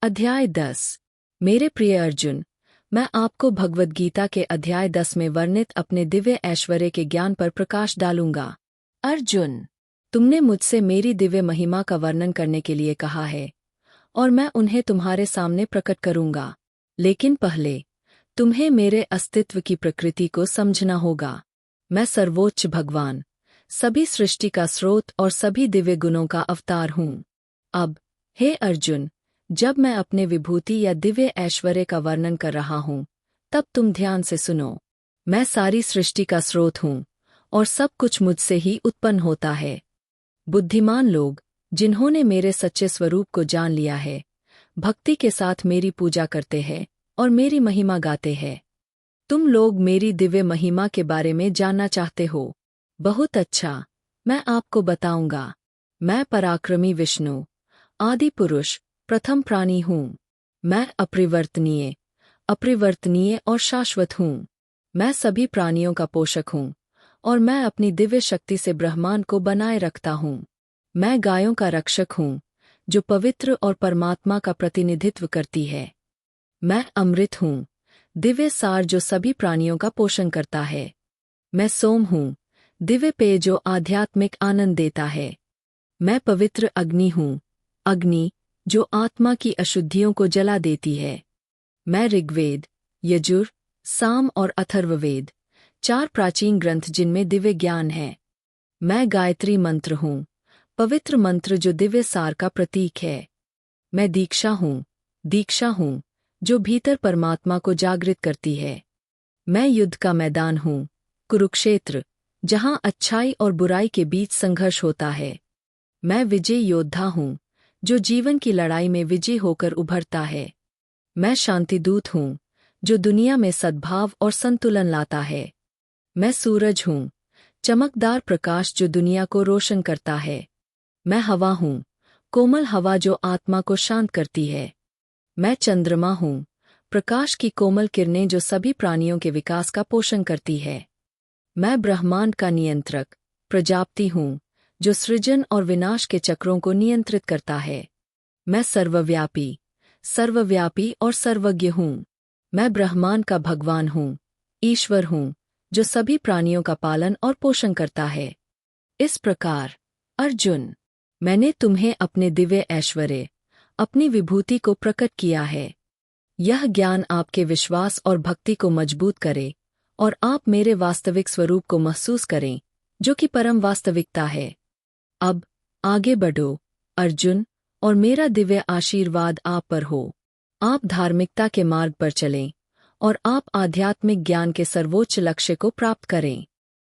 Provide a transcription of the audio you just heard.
अध्याय 10। मेरे प्रिय अर्जुन, मैं आपको भगवद गीता के अध्याय 10 में वर्णित अपने दिव्य ऐश्वर्य के ज्ञान पर प्रकाश डालूंगा। अर्जुन, तुमने मुझसे मेरी दिव्य महिमा का वर्णन करने के लिए कहा है और मैं उन्हें तुम्हारे सामने प्रकट करूंगा। लेकिन पहले तुम्हें मेरे अस्तित्व की प्रकृति को समझना होगा। मैं सर्वोच्च भगवान, सभी सृष्टि का स्रोत और सभी दिव्य गुणों का अवतार हूँ। अब, हे अर्जुन, जब मैं अपने विभूति या दिव्य ऐश्वर्य का वर्णन कर रहा हूँ, तब तुम ध्यान से सुनो। मैं सारी सृष्टि का स्रोत हूँ और सब कुछ मुझसे ही उत्पन्न होता है। बुद्धिमान लोग, जिन्होंने मेरे सच्चे स्वरूप को जान लिया है, भक्ति के साथ मेरी पूजा करते हैं और मेरी महिमा गाते हैं। तुम लोग मेरी दिव्य महिमा के बारे में जानना चाहते हो। बहुत अच्छा, मैं आपको बताऊंगा। मैं पराक्रमी विष्णु, आदि पुरुष, प्रथम प्राणी हूँ। मैं अपरिवर्तनीय और शाश्वत हूँ। मैं सभी प्राणियों का पोषक हूँ और मैं अपनी दिव्य शक्ति से ब्रह्मांड को बनाए रखता हूँ। मैं गायों का रक्षक हूँ, जो पवित्र और परमात्मा का प्रतिनिधित्व करती है। मैं अमृत हूँ, दिव्य सार जो सभी प्राणियों का पोषण करता है। मैं सोम हूँ, दिव्य पेय जो आध्यात्मिक आनंद देता है। मैं पवित्र अग्नि हूँ, अग्नि जो आत्मा की अशुद्धियों को जला देती है। मैं ऋग्वेद, यजुर, साम और अथर्ववेद, 4 प्राचीन ग्रंथ जिनमें दिव्य ज्ञान है। मैं गायत्री मंत्र हूँ, पवित्र मंत्र जो दिव्य सार का प्रतीक है। मैं दीक्षा हूँ, जो भीतर परमात्मा को जागृत करती है। मैं युद्ध का मैदान हूँ, कुरुक्षेत्र, जहाँ अच्छाई और बुराई के बीच संघर्ष होता है। मैं विजय योद्धा हूँ, जो जीवन की लड़ाई में विजयी होकर उभरता है। मैं शांतिदूत हूँ, जो दुनिया में सद्भाव और संतुलन लाता है। मैं सूरज हूँ, चमकदार प्रकाश जो दुनिया को रोशन करता है। मैं हवा हूँ, कोमल हवा जो आत्मा को शांत करती है। मैं चंद्रमा हूँ, प्रकाश की कोमल किरणें जो सभी प्राणियों के विकास का पोषण करती है। मैं ब्रह्मांड का नियंत्रक, प्रजापति हूँ, जो सृजन और विनाश के चक्रों को नियंत्रित करता है। मैं सर्वव्यापी और सर्वज्ञ हूँ। मैं ब्रह्मांड का भगवान हूँ, ईश्वर हूँ, जो सभी प्राणियों का पालन और पोषण करता है। इस प्रकार, अर्जुन, मैंने तुम्हें अपने दिव्य ऐश्वर्य, अपनी विभूति को प्रकट किया है। यह ज्ञान आपके विश्वास और भक्ति को मजबूत करे और आप मेरे वास्तविक स्वरूप को महसूस करें, जो कि परम वास्तविकता है। अब आगे बढ़ो, अर्जुन, और मेरा दिव्य आशीर्वाद आप पर हो। आप धार्मिकता के मार्ग पर चलें और आप आध्यात्मिक ज्ञान के सर्वोच्च लक्ष्य को प्राप्त करें।